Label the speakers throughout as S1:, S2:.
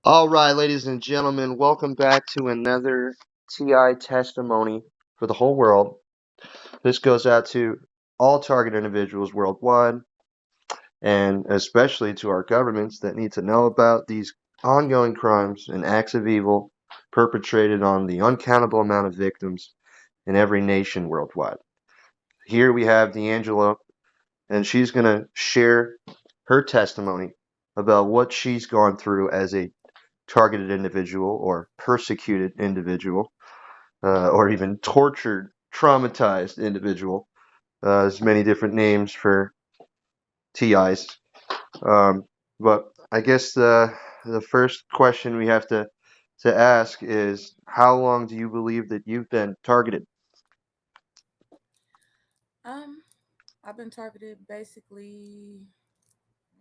S1: All right, ladies and gentlemen, welcome back to another TI testimony for the whole world. This goes out to all target individuals worldwide, and especially to our governments that need to know about these ongoing crimes and acts of evil perpetrated on the uncountable amount of victims in every nation worldwide. Here we have D'Angelo, and she's going to share her testimony about what she's gone through as a targeted individual or persecuted individual or even tortured, traumatized individual. There's many different names for TIs. Um, but I guess the first question we have to ask is, how long do you believe that you've been targeted?
S2: Um, I've been targeted basically,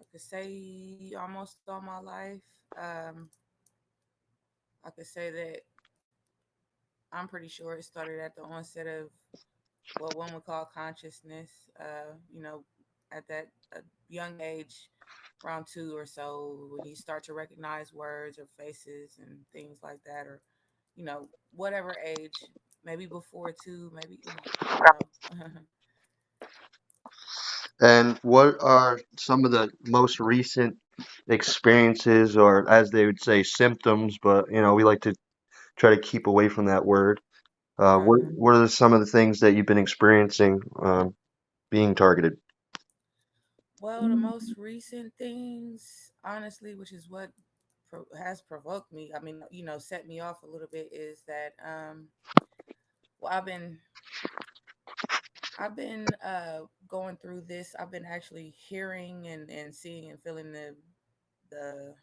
S2: I could say almost all my life. Um, I could say that I'm pretty sure it started at the onset of what one would call consciousness. At that young age, around 2 or so, when you start to recognize words or faces and things like that, or whatever age, maybe before two, maybe I don't know.
S1: And what are some of the most recent experiences, or as they would say, symptoms? But we like to try to keep away from that word.
S2: uh-huh.
S1: What are some of the things that you've been experiencing being targeted?
S2: Well, the most recent things, honestly, which is what has provoked me, I mean, set me off a little bit, is that well, I've been going through this. I've been actually hearing and seeing and feeling the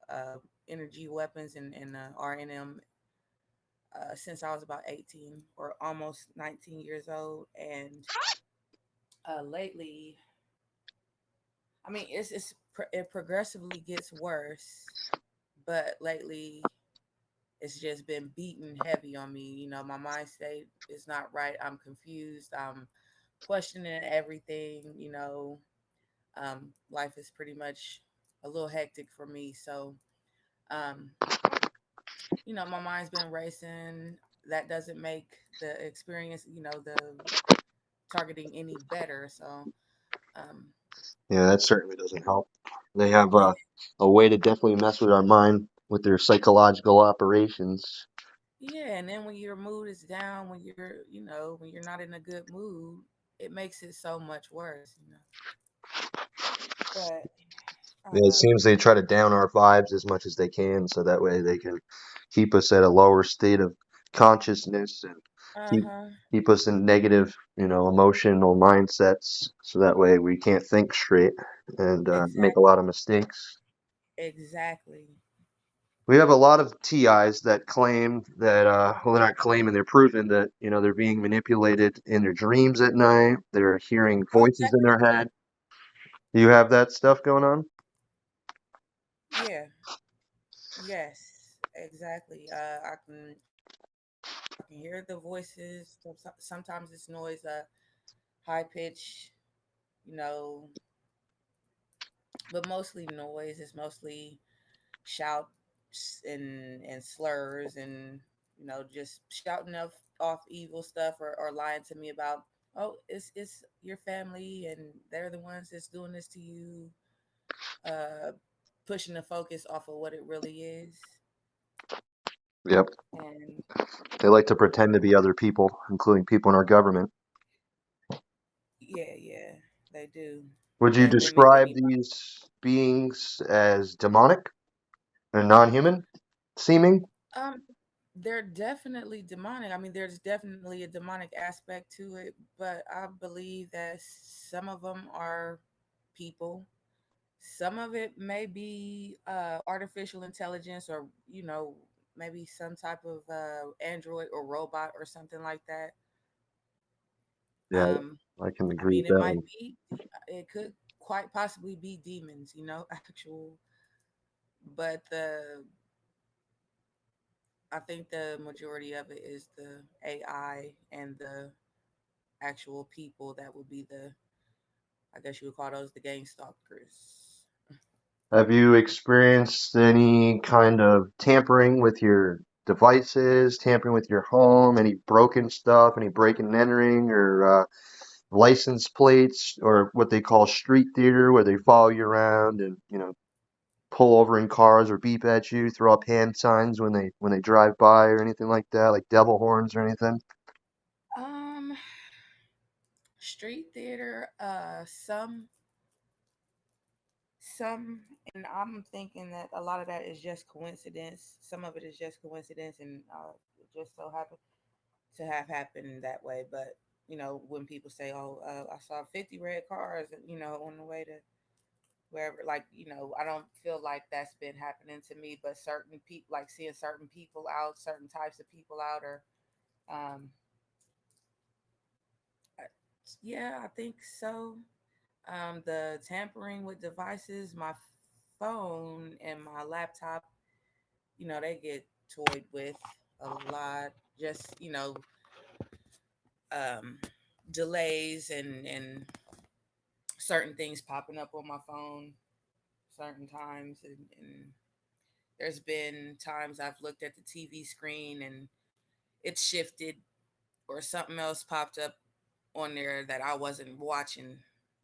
S2: uh energy weapons and RNM since I was about 18 or almost 19 years old, and lately, I mean, it progressively gets worse, but lately it's just been beating heavy on me. My mind state is not right. I'm confused. I'm questioning everything. Life is pretty much a little hectic for me. So, um, my mind's been racing. That doesn't make the experience, the targeting any better. So, um,
S1: Yeah, that certainly doesn't help. They have
S2: yeah,
S1: a way to definitely mess with our mind with their psychological operations.
S2: yeah. And then when your mood is down, when you're not in a good mood, it makes it so much worse. But
S1: Yeah, it seems they try to down our vibes as much as they can, so that way they can keep us at a lower state of consciousness and keep
S2: uh-huh.
S1: keep us in negative, emotional mindsets, so that way we can't think straight and make a
S2: Exactly.
S1: lot of mistakes.
S2: Exactly.
S1: We have a lot of TIs that claim that, well, they're not claiming, they're proving that, they're being manipulated in their dreams at night. They're hearing
S2: Oh,
S1: voices in their
S2: definitely.
S1: head. You have that stuff going on?
S2: Yeah. Yes. Exactly. I can hear the voices. Sometimes it's noise, high pitch, you know, but mostly noise. It's mostly shouts and slurs and just shouting off evil stuff or lying to me about, oh, it's your family and they're the ones that's doing this to you, uh pushing the focus off of what it really is.
S1: Yep.
S2: And
S1: They like to pretend to
S2: uh
S1: be other people, including people in our government.
S2: yeah, yeah, they do.
S1: Would you
S2: They mimic
S1: describe
S2: anybody.
S1: these beings as demonic and non-human seeming?
S2: um they're definitely demonic. I mean, there's definitely a demonic aspect to it, but I believe that some of them are people. Some of it may be artificial intelligence, or maybe some type of android or robot or something like that.
S1: Yeah,
S2: um
S1: I can
S2: I
S1: agree
S2: mean,
S1: with that one.
S2: it could quite possibly be demons, actual. But I think the majority of it is the AI and the actual people that would be I guess you would call those the gang stalkers.
S1: Have you experienced any kind of tampering with your devices, tampering with your home, any broken stuff, any breaking and entering, or license plates, or what they call street theater, where they follow you around and pull over in cars or beep at you, throw up hand signs when they drive by or anything like that, like devil horns or anything?
S2: Um, Street theater, some, and I'm thinking that a lot of that is just coincidence. Some of it is just coincidence, and it just so happened to have happened that way. But when people say, "Oh, I saw 50 red cars," on the way to wherever, like, I don't feel like that's been happening to me. But certain people, like seeing certain people out, certain types of people out, or um, I- yeah, I think so. The tampering with devices, my phone and my laptop, they get toyed with a lot. Just, um, delays and certain things popping up on my phone certain times. And there's been times I've looked at the TV screen and it shifted or something else popped up on there that I wasn't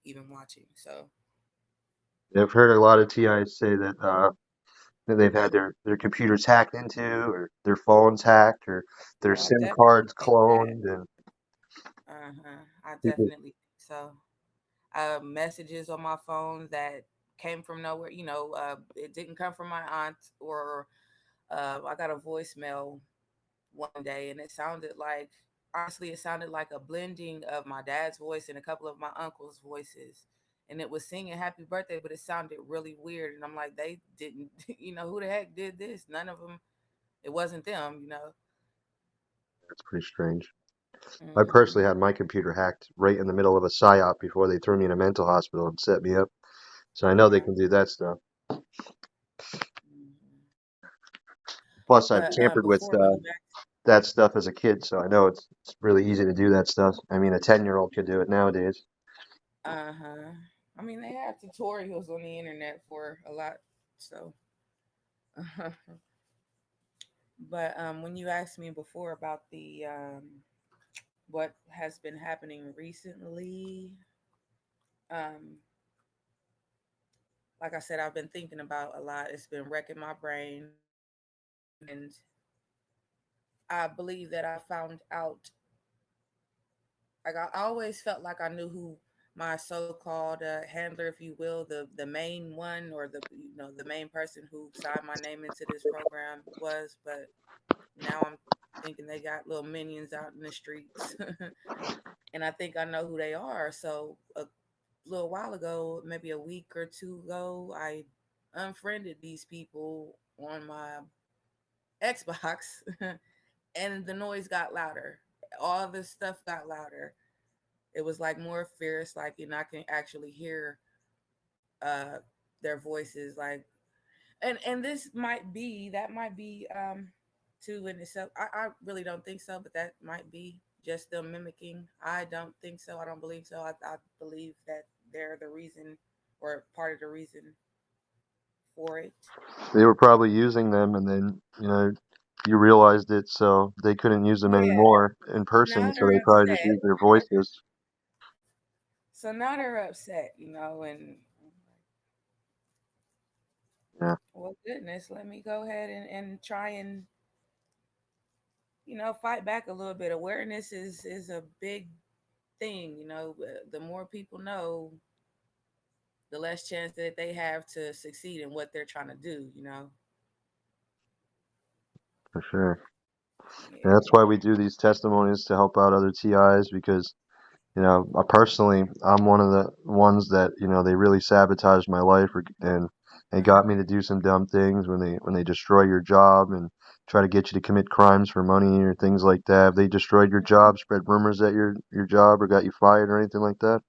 S2: even watching. So,
S1: I've heard a lot of TIs say that they've had their computers hacked into, or their phones hacked, or their
S2: oh, I
S1: SIM
S2: definitely
S1: cards
S2: think that.
S1: cloned, and
S2: I
S1: people.
S2: definitely think so. Messages on my phone that came from nowhere. It didn't come from my aunt, or I got a voicemail one day, and it sounded like a blending of my dad's voice and a couple of my uncle's voices. And it was singing happy birthday, but it sounded really weird. And I'm like, they didn't, who the heck did this? None of them, it wasn't them.
S1: It's pretty strange. I
S2: Hmm.
S1: personally had my computer hacked right in the middle of a psyop before they threw me in a mental hospital and set me up. So I know they
S2: Wow.
S1: can do that stuff.
S2: Hmm.
S1: Plus, I've
S2: But
S1: tampered with
S2: before, when you
S1: that stuff as a kid, so I know it's really easy to do that stuff. I mean, a 10-year-old could do it nowadays.
S2: Uh-huh. I mean, they have tutorials on the internet for a lot. So, but when you asked me before about the what has been happening recently, um, like I said, I've been thinking about a lot. It's been wrecking my brain, and I believe that I found out. Like I always felt like I knew who my so-called handler, if you will, the main one, or the main person who signed my name into this program was. But now I'm thinking they got little minions out in the streets, and I think I know who they are. So a little while ago, maybe a week or two ago, I unfriended these people on my Xbox, and the noise got louder. All this stuff got louder. It was like more fierce, like, and I can actually hear uh their voices, like, and this might be that might be too in itself. I really don't think so, but that might be just them mimicking. I don't think so. I don't believe so. I believe that they're the reason, or part of the reason for it.
S1: They were probably using them, and then you realized it, so they couldn't use them
S2: Yeah.
S1: anymore in person,
S2: Now
S1: so
S2: they're
S1: they probably just
S2: upset.
S1: used their voices.
S2: So now they're upset, and
S1: Yeah,
S2: well, goodness, let me go ahead and try and fight back a little bit. Awareness is a big thing. The more people know, the less chance that they have to succeed in what they're trying to do.
S1: for sure. And that's
S2: Yeah.
S1: why we do these testimonies to help out other TIs because personally, I'm one of the ones that they really sabotaged my life, and they got me to do some dumb things when they destroy your job and try to get you to commit crimes for money or things like that. Have they destroyed your job, spread rumors at your job, or got you fired or anything like that?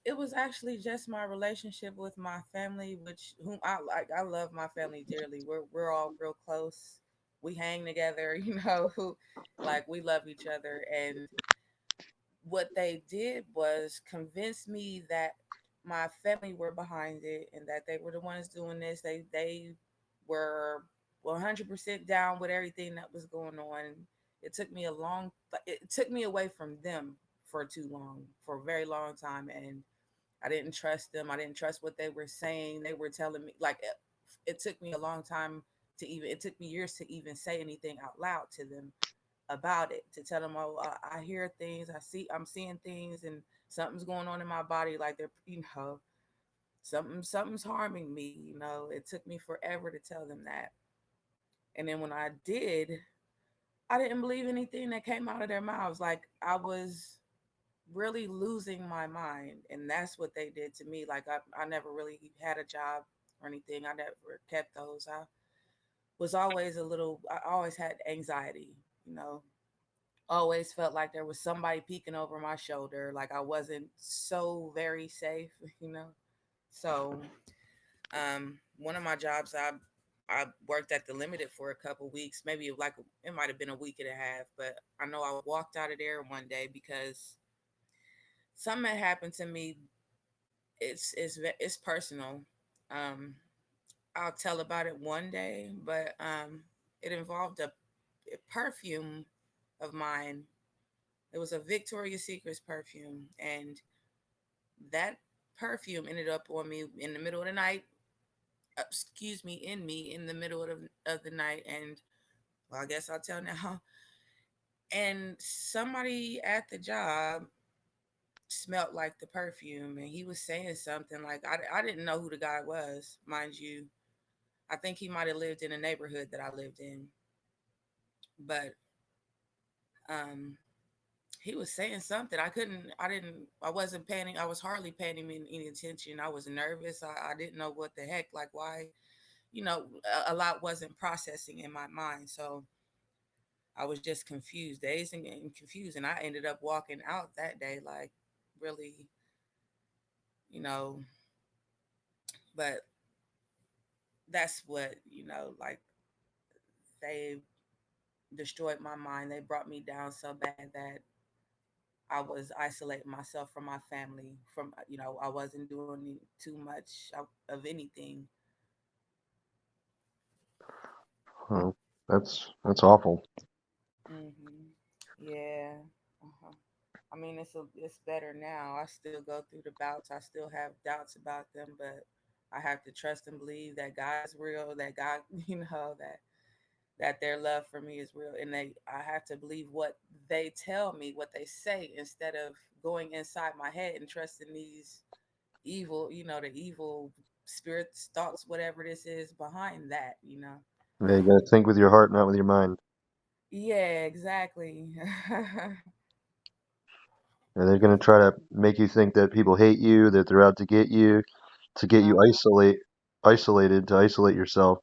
S2: It was actually just my relationship with my family, which whom I like. I love my family dearly. We're all real close. We hang together, like we love each other. And what they did was convince me that my family were behind it and that they were the ones doing this. They were 100% down with everything that was going on. It took me away from them for too long, for a very long time, and I didn't trust them. I didn't trust what they were saying. They were telling me like it took me a long time to even it took me years to even say anything out loud to them about it, to tell them, oh, I hear things, I'm seeing things, and something's going on in my body, like they're, something's harming me. It took me forever to tell them that, and then when I did, I didn't believe anything that came out of their mouths. Like I was really losing my mind, and that's what they did to me. Like I never really had a job or anything. I never kept those. I always had anxiety, you know always felt like there was somebody peeking over my shoulder, like I wasn't so very safe, you know. So, one of my jobs, I worked at the Limited for a couple weeks, maybe like it might have been a week and a half, but I know I walked out of there one day because something had happened to me. It's personal. Um, I'll tell about it one day, but it involved a perfume of mine. It was a Victoria's Secret's perfume, and that perfume ended up on me in the middle of the night. Excuse me, in the middle of the night, and well, I guess I'll tell now. And somebody at the job smelt like the perfume, and he was saying something like I didn't know who the guy was, mind you. I think he might have lived in a neighborhood that I lived in, but um, he was saying something. I wasn't paying, I was hardly paying him any attention. I was nervous. I didn't know what the heck, like why, a lot wasn't processing in my mind. So I was just confused, dazed and confused. And I ended up walking out that day, like really, you know, but that's what, like they destroyed my mind. They brought me down so bad that I was isolating myself from my family. I wasn't doing too much of anything.
S1: Oh, that's awful.
S2: Yeah. Uh-huh. I mean, it's better now. I still go through the bouts. I still have doubts about them, but I have to trust and believe that God is real. That God, that their love for me is real, and I have to believe what they tell me, what they say, instead of going inside my head and trusting these evil, the evil spirits, thoughts, whatever this is behind that.
S1: Yeah, you gotta think with your heart, not with your mind.
S2: Yeah, exactly.
S1: And they're gonna try to make you think that people hate you, that they're out to get you
S2: Uh-huh.
S1: isolated, to isolate yourself,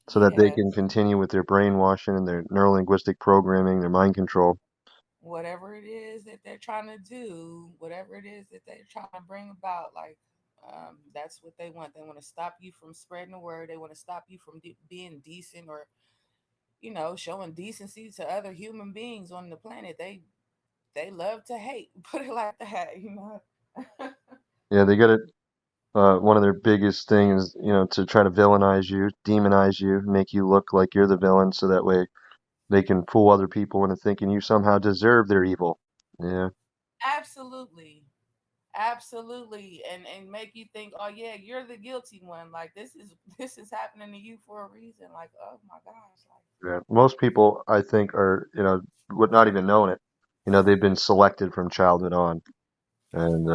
S1: so that they can
S2: Yes.
S1: continue with their brainwashing and their neurolinguistic programming, their mind control.
S2: Whatever it is that they're trying to do, whatever it is that they're trying to bring about, like, that's what they want. They want to stop you from spreading the word. They want to stop you from being decent, or showing decency to other human beings on the planet. They love to hate. Put it like that.
S1: Yeah, they got it. One of their biggest things, to try to villainize you, demonize you, make you look like you're the villain, so that way they can fool other people into thinking you somehow deserve their evil. Yeah,
S2: Absolutely. Absolutely. And make you think, oh yeah, you're the guilty one. Like this is happening to you for a reason. Like, oh my gosh.
S1: yeah. Most people, I think, are, would not even knowing it. They've been selected from childhood on, and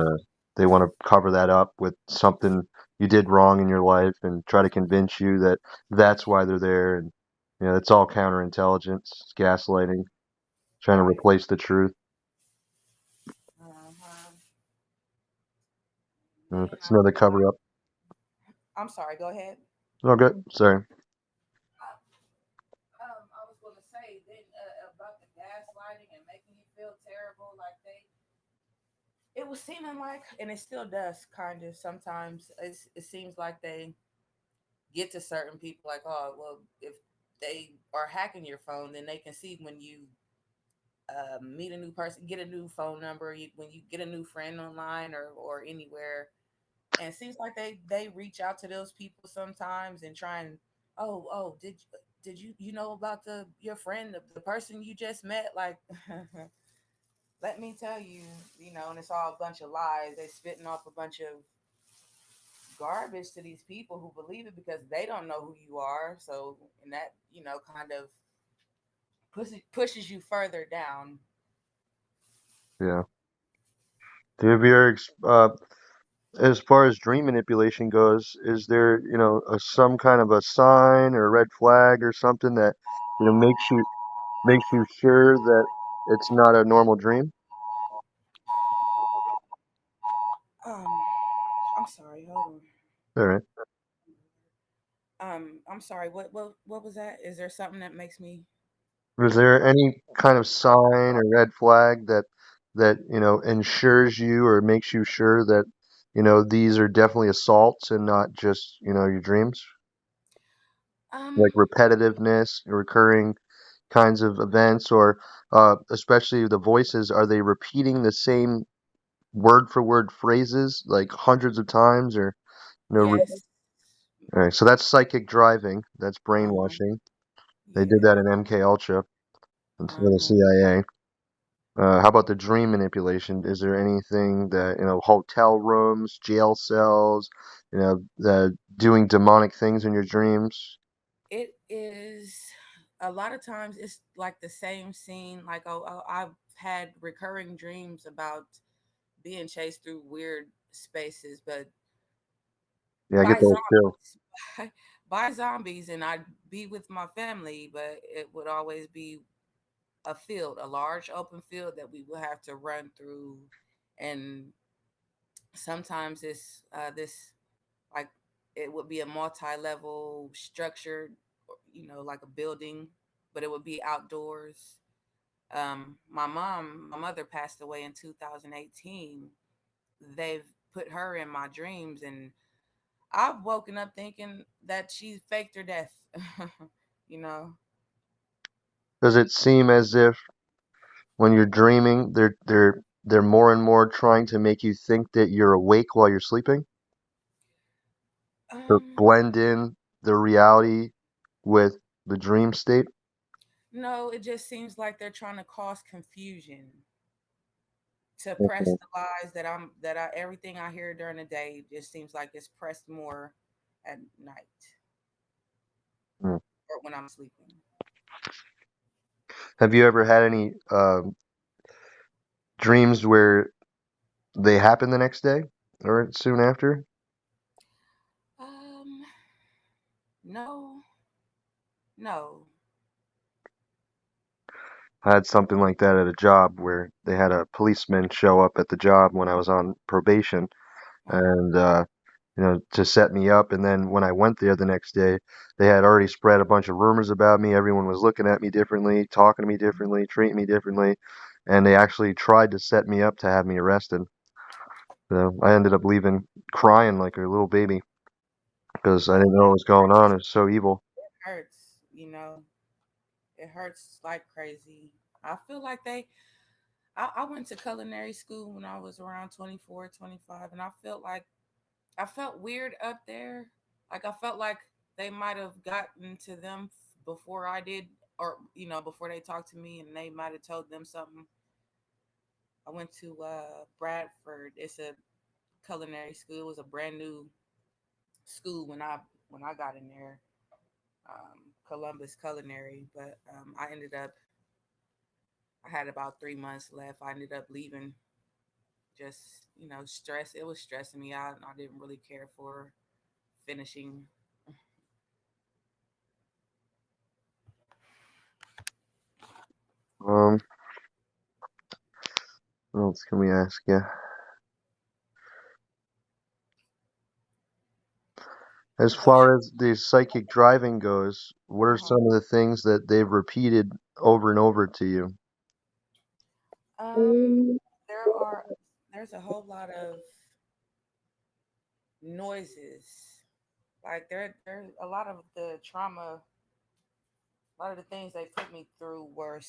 S1: they want to cover that up with something you did wrong in your life, and try to convince you that that's why they're there. And it's all counterintelligence, it's gaslighting, trying to
S2: Right.
S1: replace the truth.
S2: Uh-huh. Man,
S1: It's another cover up.
S2: I'm sorry, go ahead.
S1: Oh, good. Sorry.
S2: I was going to say then about the gaslighting and making you feel terrible. Like it was seeming like, and it still does kind of sometimes, it seems like they get to certain people like, oh, well, if they are hacking your phone, then they can see when you meet a new person, get a new phone number, when you get a new friend online or anywhere. And it seems like they reach out to those people sometimes and try and, oh, did you know about the your friend, the person you just met? Like, let me tell you, and it's all a bunch of lies. They spitting off a bunch of garbage to these people who believe it because they don't know who you are. So, and that, kind of pushes you further down.
S1: Yeah. Have you ever, as far as dream manipulation goes, is there, some kind of a sign or a red flag or something that, makes you sure that it's not a normal dream?
S2: Um, I'm sorry. Hold
S1: All right.
S2: on. I'm sorry. What was that? Is there something that makes me?
S1: Is there any kind of sign or red flag that, ensures you or makes you sure that, these are definitely assaults and not just, your dreams? Like
S2: Um,
S1: repetitiveness, recurring kinds of events, or especially the voices, are they repeating the same word for word phrases like hundreds of times, or
S2: yes.
S1: all right, so that's psychic driving. That's
S2: Uh-huh.
S1: brainwashing. They did that
S2: Yeah.
S1: in MK Ultra and for the
S2: Uh-huh.
S1: CIA. How about the dream manipulation? Is there anything that, hotel rooms, jail cells, doing demonic things in your dreams?
S2: It is a lot of times it's like the same scene. Like, I've had recurring dreams about being chased through weird spaces, but
S1: Yeah, I get
S2: by
S1: those too.
S2: zombies. By zombies, and I'd be with my family, but it would always be a field, a large open field that we would have to run through. And sometimes it's this, like, it would be a multi-level structure, like a building, but it would be outdoors. My mother passed away in 2018. They've put her in my dreams, and I've woken up thinking that she faked her death. you know.
S1: Does it seem as if when you're dreaming, they're more and more trying to make you think that you're awake while you're sleeping to
S2: Um,
S1: blend in the reality with the dream state?
S2: no, it just seems like they're trying to cause confusion to press
S1: Okay.
S2: the lies that I everything I hear during the day just seems like it's pressed more at night
S1: Hmm.
S2: or when I'm sleeping.
S1: Have you ever had any dreams where they happen the next day or soon after?
S2: Um, no, no.
S1: I had something like that at a job where they had a policeman show up at the job when I was on probation,
S2: Uh-huh.
S1: and to set me up. And then when I went there the next day, they had already spread a bunch of rumors about me. Everyone was looking at me differently, talking to me differently, treating me differently, and they actually tried to set me up to have me arrested. So I ended up leaving crying like a little baby because I
S2: Oh,
S1: didn't know what was going on. It was so evil.
S2: it hurts. It hurts like crazy. I feel like I went to culinary school when I was around 24, 25, and I felt weird up there. Like, I felt like they might have gotten to them before I did, or before they talked to me, and they might have told them something. I went to Bradford. It's a culinary school. It was a brand new school when I got in there. Columbus Culinary, but I ended up. I had about 3 months left. I ended up leaving. Just stress. It was stressing me out, and I didn't really care for finishing.
S1: Um, what else can we ask you? As
S2: What's
S1: far as the psychic driving goes, what are
S2: uh-huh.
S1: some of the things that they've repeated over and over to you?
S2: Um, there are there's a whole lot of noises. Like, there's a lot of the trauma, a lot of the things they put me through were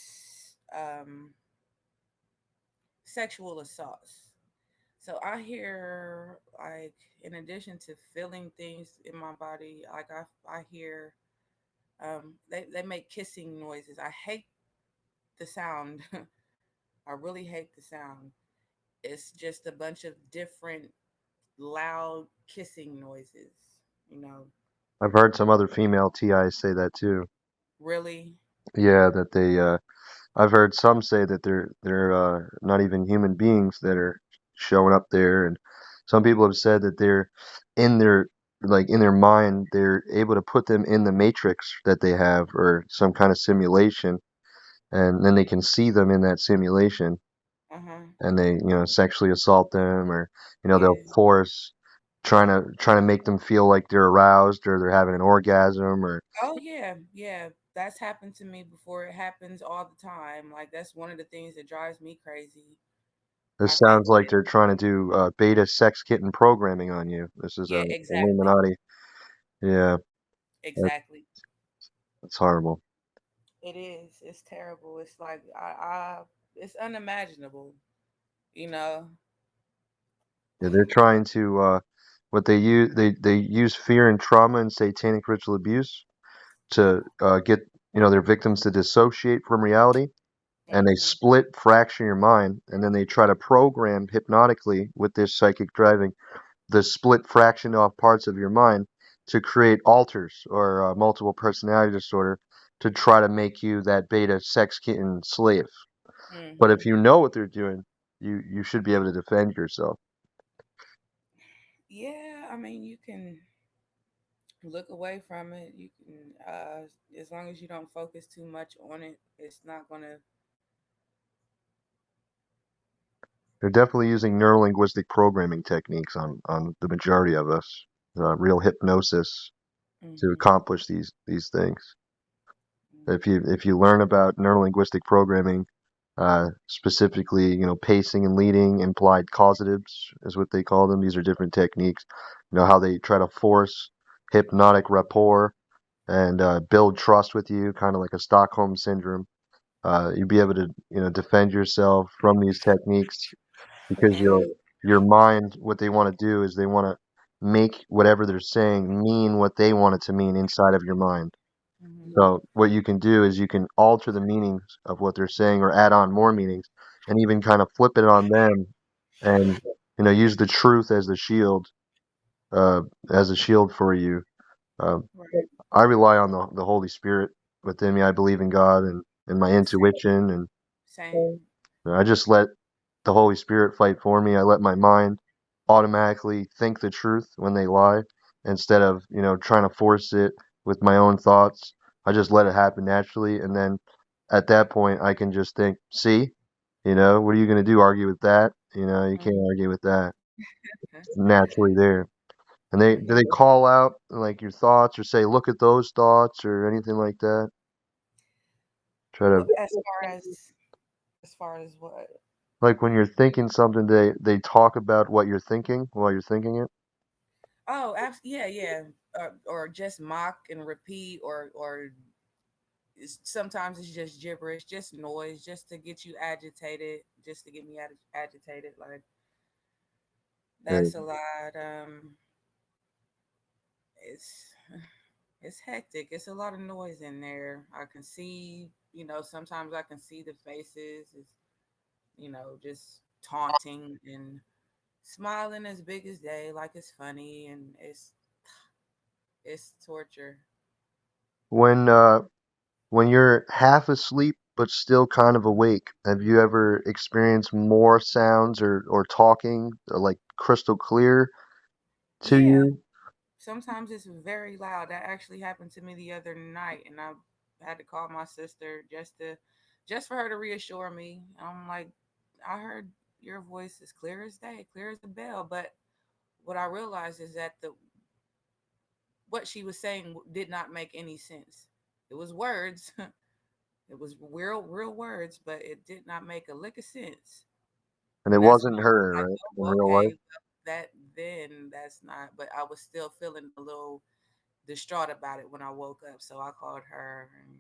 S2: sexual assaults. So I hear like in addition to feeling things in my body, like I hear they make kissing noises. I hate the sound. I really hate the sound. It's just a bunch of different loud kissing noises, you know.
S1: I've heard some other female TIs say that too.
S2: Really?
S1: Yeah, that I've heard some say that they're not even human beings that are showing up there, and some people have said that they're in their in their mind they're able to put them in the matrix that they have or some kind of simulation, and then they can see them in that simulation,
S2: Uh-huh.
S1: and they sexually assault them, or they'll
S2: Yeah.
S1: force trying to make them feel like they're aroused or they're having an orgasm or
S2: Oh yeah, yeah. That's happened to me before. It happens all the time. Like that's one of the things that drives me crazy. I
S1: this
S2: can't
S1: sounds like
S2: get
S1: they're trying to do beta sex kitten programming on you. This is a
S2: Yeah, exactly.
S1: Illuminati. Yeah, that,
S2: Exactly.
S1: that's horrible.
S2: It is. It's terrible. It's like I it's unimaginable, you know.
S1: Yeah, they're trying to what they use fear and trauma and satanic ritual abuse to get their victims to dissociate from reality, and they
S2: Mhm.
S1: split fracture your mind, and then they try to program hypnotically with this psychic driving the split fraction off parts of your mind to create alters or multiple personality disorder to try to make you that beta sex kitten slave. But if
S2: Mhm.
S1: you know what they're doing, you should be able to defend yourself.
S2: Yeah, I mean, you can look away from it. You can as long as you don't focus too much on it, it's not going to
S1: They're definitely using neurolinguistic programming techniques on the majority of us, real hypnosis to
S2: Mhm.
S1: accomplish these things.
S2: Mhm.
S1: If you learn about neurolinguistic programming, specifically, pacing and leading, implied causatives is what they call them. These are different techniques. How they try to force hypnotic rapport and build trust with you, kind of like a Stockholm syndrome. You'd be able to, defend yourself from these techniques because
S2: Mhm.
S1: your mind, what they want to do is they want to make whatever they're saying mean what they want it to mean inside of your mind.
S2: Mhm.
S1: So what you can do is you can alter the meanings of what they're saying or add on more meanings and even kind of flip it on them and use the truth uh, as a shield for you. Um,
S2: Right.
S1: I rely on the Holy Spirit within me. I believe in God and my
S2: Same.
S1: intuition, and
S2: Same.
S1: I just let the Holy Spirit fight for me. I let my mind automatically think the truth when they lie instead of, trying to force it with my own thoughts. I just let it happen naturally. And then at that point, I can just think, see, what are you going to do? Argue with that? You can't
S2: Mhm.
S1: argue with that. It's naturally there. And do
S2: Mhm.
S1: they call out like your thoughts or say, look at those thoughts or anything like that? Try to,
S2: As far as what?
S1: like when you're thinking something, they talk about what you're thinking while you're thinking it.
S2: Oh, yeah, yeah. Or just mock and repeat, or sometimes it's just gibberish, just noise, just to get you agitated, just to get me agitated. Like that's a lot. It's it's hectic. It's a lot of noise in there. I can see, sometimes I can see the faces. It's just taunting and smiling as big as day, like it's funny, and it's torture.
S1: When when you're half asleep but still kind of awake, have you ever experienced more sounds or talking like crystal clear to
S2: Yeah,
S1: you?
S2: sometimes it's very loud. That actually happened to me the other night, and I had to call my sister just for her to reassure me. I'm like, I heard your voice is clear as day, clear as a bell. But what I realized is that the what she was saying did not make any sense. It was words. It was real words, but it did not make a lick of sense.
S1: And it
S2: And that's when
S1: wasn't
S2: I was
S1: her,
S2: like,
S1: right? In
S2: oh,
S1: real
S2: okay,
S1: life?
S2: well, that's not. But I was still feeling a little distraught about it when I woke up. So I called her and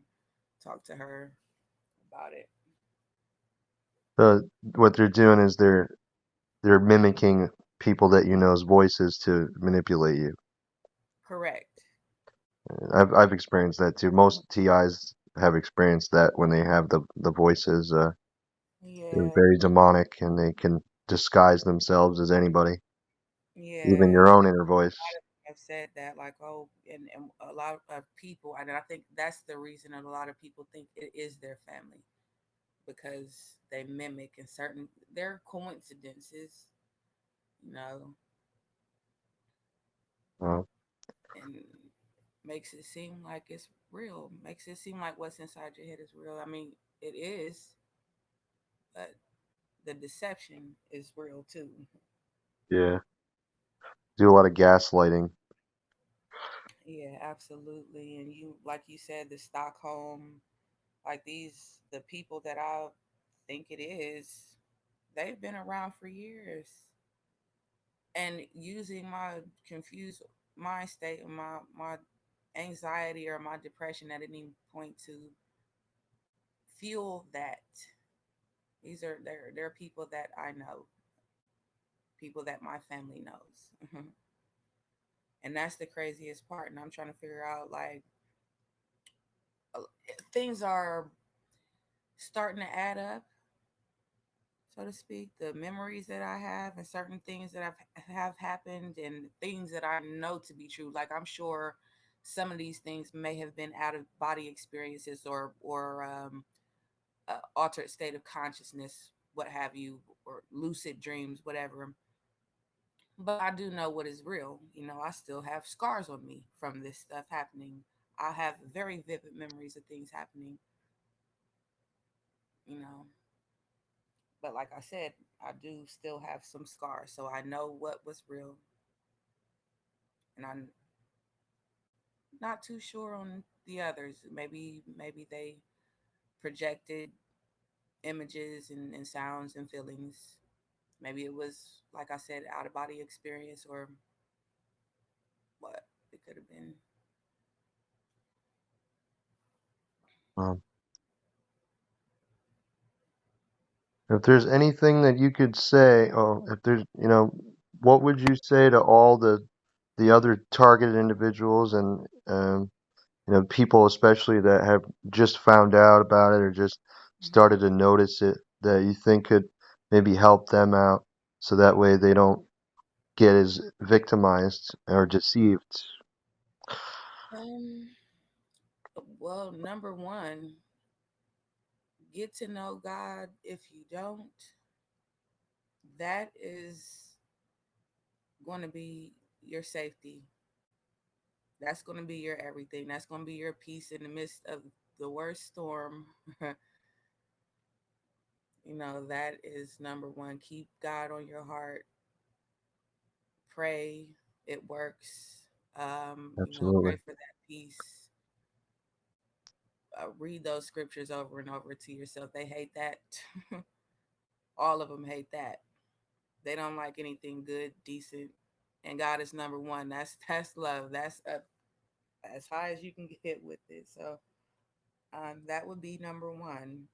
S2: talked to her about it.
S1: What they're doing is they're mimicking people that you know's voices to manipulate you.
S2: Correct.
S1: I've experienced that too. Most TIs have experienced that when they have the voices. They're
S2: Yeah.
S1: very demonic and they can disguise themselves as anybody, even
S2: Yeah.
S1: your
S2: And
S1: own inner voice.
S2: have said that, like, oh, and a lot of people, and I think that's the reason that a lot of people think it is their family because they mimic and certain their coincidences, you know,
S1: Uh,
S2: and makes it seem like it's real, makes it seem like what's inside your head is real. I mean, it is, but the deception is real too.
S1: yeah, do a lot of gaslighting.
S2: Yeah, absolutely. And you, like you said, the Stockholm, like the people that I think it is, they've been around for years. And using my confused mind state and my anxiety or my depression at any point to fuel that. They're people that I know, people that my family knows. And that's the craziest part. And I'm trying to figure out like uh, things are starting to add up, so to speak. The memories that I have and certain things that have happened and things that I know to be true. Like I'm sure some of these things may have been out of body experiences or altered state of consciousness, what have you, or lucid dreams, whatever. But I do know what is real. You know, I still have scars on me from this stuff happening. I have very vivid memories of things happening, you know. But like I said, I do still have some scars. So I know what was real. And I'm not too sure on the others. Maybe they projected images and sounds and feelings. Maybe it was, like I said, out of body experience or what it could have been.
S1: Um, if there's anything that you could say, oh, if there's, what would you say to all the other targeted individuals and people especially that have just found out about it or just
S2: Mhm.
S1: started to notice it that you think could maybe help them out so that way they don't get as victimized or deceived?
S2: Um, well, number one, get to know God. If you don't, that is going to be your safety. That's going to be your everything. That's going to be your peace in the midst of the worst storm. You know, that is number one. Keep God on your heart. Pray. It works. Pray
S1: Absolutely.
S2: for that peace. Read those scriptures over and over to yourself. They hate that. All of them hate that. They don't like anything good, decent, and God is number one. That's love. That's up as high as you can get with it. So that would be number one.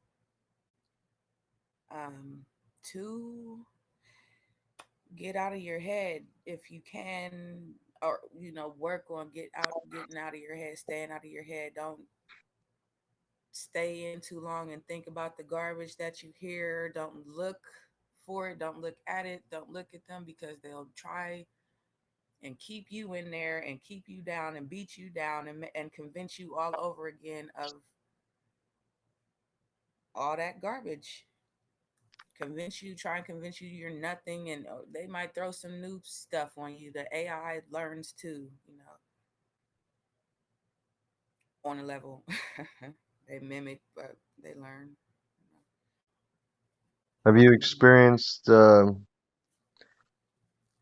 S2: Two, get out of your head if you can, or work on getting out of your head, staying out of your head. Don't stay in too long and think about the garbage that you hear. Don't look for it. Don't look at it. Don't look at them because they'll try and keep you in there and keep you down and beat you down and convince you all over again of all that garbage. Try and convince you you're nothing, and they might throw some new stuff on you. The AI learns too, on a level. They mimic, but they learn.
S1: Have you experienced,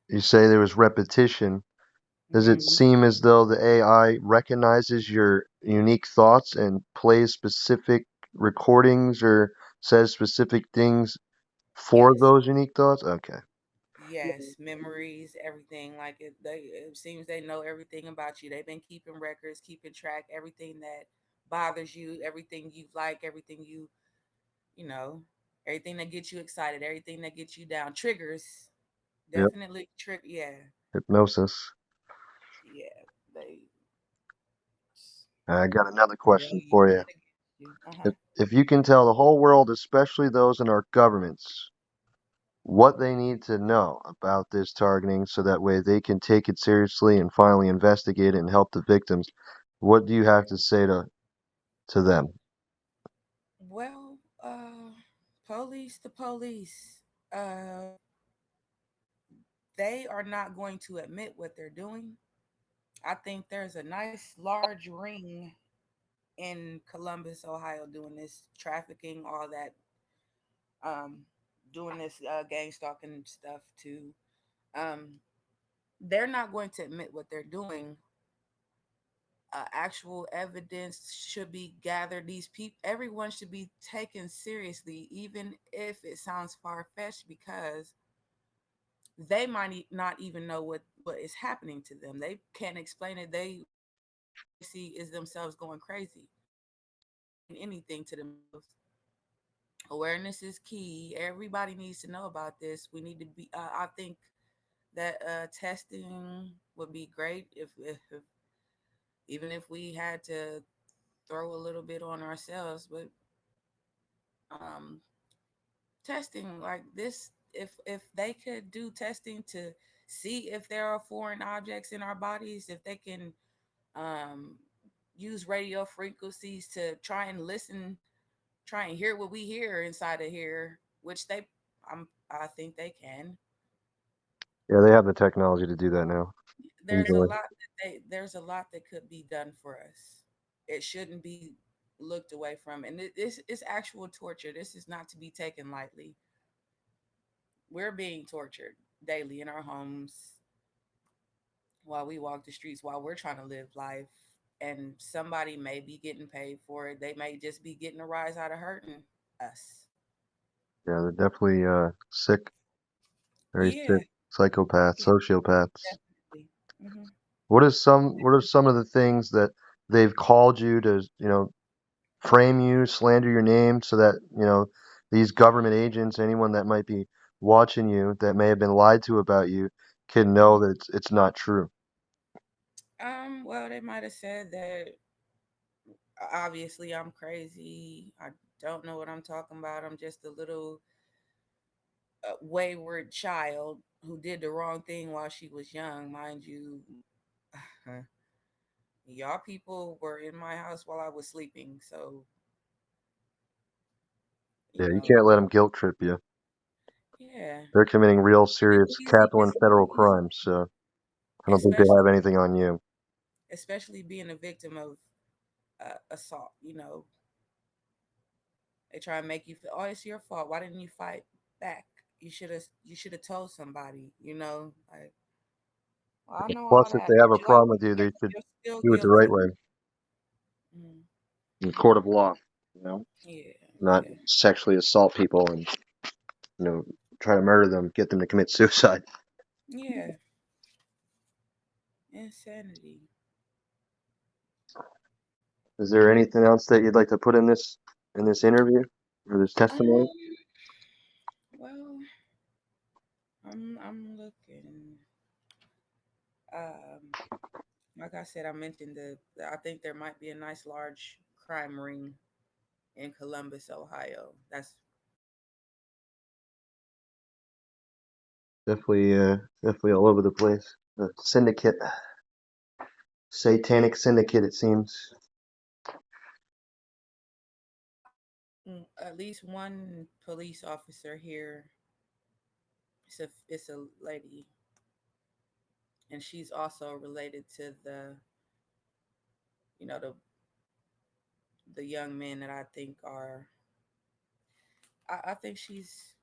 S1: you say there was repetition. Does it
S2: Mm-hmm.
S1: seem as though the AI recognizes your unique thoughts and plays specific recordings or says specific things for
S2: Yes.
S1: those unique thoughts? Okay.
S2: Yes, memories, everything. Like it seems they know everything about you. They've been keeping records, keeping track, everything that bothers you, everything you like, everything you know, everything that gets you excited, everything that gets you down, triggers.
S1: Yep.
S2: Definitely trick. Yeah,
S1: Hypnosis.
S2: yeah. They
S1: I got another
S2: they'll
S1: question
S2: use
S1: for you.
S2: that against you.
S1: If you can tell the whole world, especially those in our governments, what they need to know about this targeting so that way they can take it seriously and finally investigate it and help the victims, what do you have to say to them?
S2: Well, police, the police, uh, they are not going to admit what they're doing. I think there's a nice large ring in Columbus, Ohio, doing this trafficking, all that, um, doing this gang stalking stuff too. Um, they're not going to admit what they're doing. Actual evidence should be gathered. These people, everyone should be taken seriously, even if it sounds far fetched, because they might not even know what is happening to them. They can't explain it. They see is themselves going crazy. Anything to themselves. Awareness is key. Everybody needs to know about this. We need to be. I think that testing would be great if even if we had to throw a little bit on ourselves, but um, testing like this, if they could do testing to see if there are foreign objects in our bodies, if they can um, use radio frequencies to try and listen, try and hear what we hear inside of here, which I think they can.
S1: Yeah, they have the technology to do that now.
S2: There's a
S1: Enjoy.
S2: lot there's a lot that could be done for us. It shouldn't be looked away from, and this is actual torture. This is not to be taken lightly. We're being tortured daily in our homes while we walk the streets, while we're trying to live life. And somebody may be getting paid for it. They may just be getting a rise out of hurting us.
S1: Yeah, they're definitely sick, very
S2: Yeah,
S1: sick psychopaths,
S2: yeah,
S1: sociopaths.
S2: definitely. Hmm.
S1: What are some of the things that they've called you to, frame you, slander your name so that, these government agents, anyone that might be watching you that may have been lied to about you can know
S2: Hmm.
S1: that it's not true.
S2: Well, they might have said that obviously I'm crazy. I don't know what I'm talking about. I'm just a little wayward child who did the wrong thing while she was young, mind you. Y'all people were in my house while I was sleeping, so you
S1: Yeah, you
S2: know,
S1: can't let them guilt trip you.
S2: yeah.
S1: They're committing real
S2: It's
S1: serious
S2: easy.
S1: capital and
S2: It's
S1: federal
S2: easy,
S1: crimes, so I don't think they
S2: especially
S1: have anything on you.
S2: especially being a victim of assault. You know, they try and make you feel, oh, it's your fault. Why didn't you fight back? You should have told somebody. You know, like, well, I know all
S1: Plus, if
S2: that,
S1: they have
S2: but
S1: a
S2: you're
S1: problem with you, they should
S2: you're still
S1: do it the right
S2: guilty.
S1: way
S2: Mm,
S1: in the court of law. You know,
S2: yeah,
S1: not
S2: yeah,
S1: sexually assault people and you know try to murder them, get them to commit suicide.
S2: yeah. Insanity.
S1: Is there anything else that you'd like to put in this interview or this testimony?
S2: Um. Well, I'm looking. Um. Like I said, I mentioned I think there might be a nice large crime ring in Columbus, Ohio. That's
S1: Definitely all over the place. The syndicate, satanic syndicate, it seems.
S2: at least one police officer here. It's a lady, and she's also related to the young men that I think are. I think she's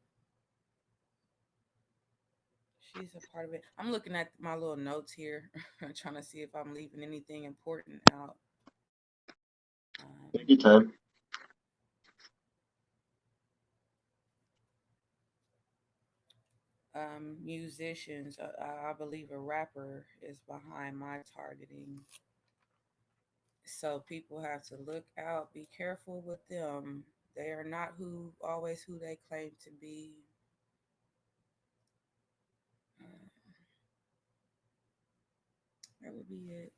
S2: a part of it. I'm looking at my little notes here, trying to see if I'm leaving anything important out.
S1: Take your
S2: Um,
S1: time.
S2: musicians. I believe a rapper is behind my targeting. So people have to look out, be careful with them. They are not who always who they claim to be. That would be it.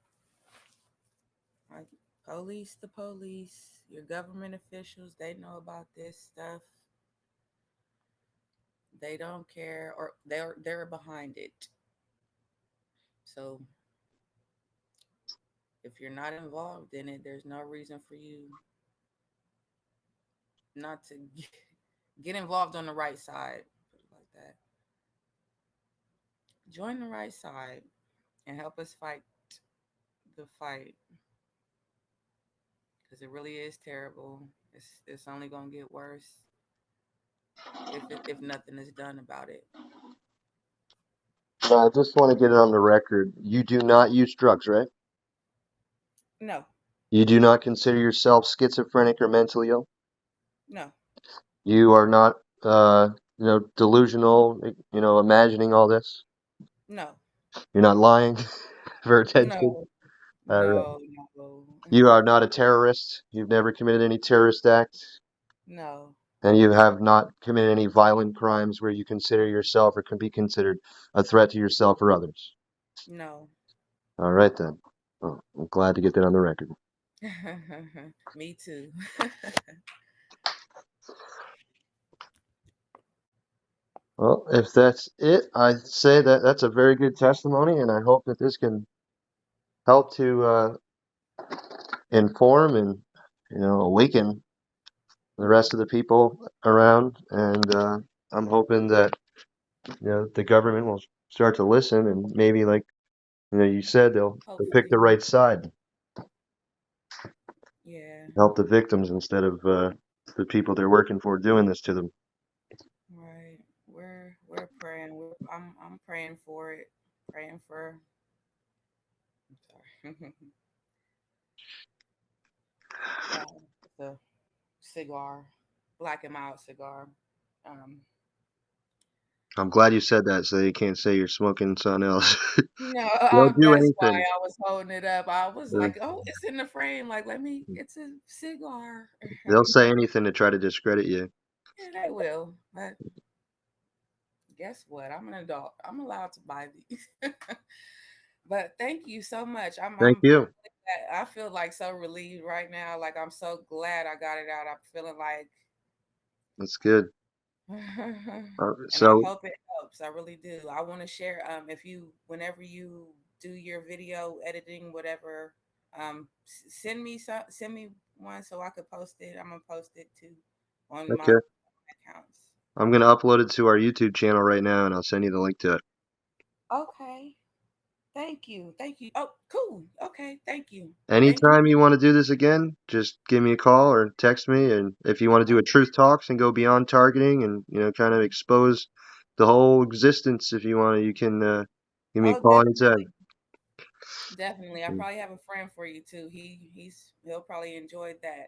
S2: Like police, the police, your government officials, they know about this stuff. They don't care, or they're behind it. So if you're not involved in it, there's no reason for you not to get involved on the right side. Put it like that. Join the right side and help us fight the fight because it really is terrible. It's only gonna get worse if nothing is done about it.
S1: I just want to get it on the record. You do not use drugs, right?
S2: No,
S1: You do not consider yourself schizophrenic or mentally ill.
S2: no,
S1: You are not, delusional. Imagining all this.
S2: no,
S1: You're not lying for attention.
S2: no,
S1: All right.
S2: no, no,
S1: You are not a terrorist. You've never committed any terrorist acts,
S2: no,
S1: and you have not committed any violent crimes where you consider yourself or can be considered a threat to yourself or others.
S2: no.
S1: All right then. Oh, I'm glad to get that on the record.
S2: Me too.
S1: Well, if that's it, I say that that's a very good testimony, and I hope that this can help to inform and awaken the rest of the people around. And I'm hoping that the government will start to listen, and maybe, like you said, they'll pick the
S2: Hopefully,
S1: right side,
S2: yeah.
S1: help the victims instead of the people they're working for doing this to them.
S2: Right. We're praying. I'm praying for it. Praying for. I'm sorry. The cigar, black and mild cigar. Um,
S1: I'm glad you said that, so they can't say you're smoking something else.
S2: no,
S1: They'll do
S2: that's why
S1: anything.
S2: I was holding it up. I was
S1: Uh,
S2: like, oh, it's in the frame. Like, let me. It's a cigar.
S1: they'll say anything to try to discredit you.
S2: Yeah, they will. But guess what? I'm an adult. I'm allowed to buy these. But thank you so much.
S1: Thank you.
S2: I feel like so relieved right now. Like I'm so glad I got it out. I'm feeling like,
S1: That's good.
S2: and I
S1: So,
S2: hope it helps. I really do. I want to share. If you, whenever you do your video editing, whatever, send me one so I could post it. I'm gonna post it too on my
S1: okay.
S2: accounts.
S1: I'm going to upload it to our YouTube channel right now, and I'll send you the link to it.
S2: Okay. Thank you. Thank you. Oh, cool. Okay. Thank you. Thank you.
S1: Anytime you want to do this again, just give me a call or text me. And if you want to do a truth talks and go beyond targeting and, kind of expose the whole existence, if you want to, you can give me a
S2: Oh,
S1: call
S2: definitely.
S1: anytime.
S2: Definitely. I probably have a friend for you too. He'll probably enjoy that.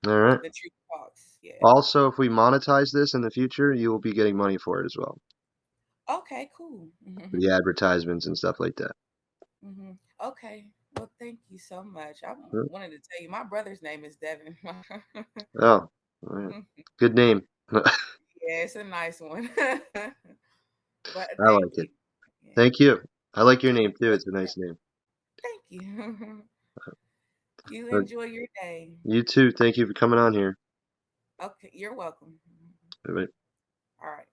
S1: All right.
S2: The truth talks. Yeah.
S1: Also, if we monetize this in the future, you will be getting money for it as well,
S2: Okay, cool.
S1: for the advertisements and stuff like that.
S2: Okay. Well, thank you so much. I
S1: Huh?
S2: wanted to tell you my brother's name is Devin.
S1: Oh, all right. Good name. I
S2: Yeah, it's a nice one. But thank
S1: like it.
S2: you. Yeah.
S1: Thank you. I like your name too.
S2: Enjoy
S1: It's a nice name.
S2: Thank you. You
S1: But
S2: enjoy your day.
S1: you too. Thank you for coming on here.
S2: Okay, you're welcome.
S1: Bye-bye.
S2: All right.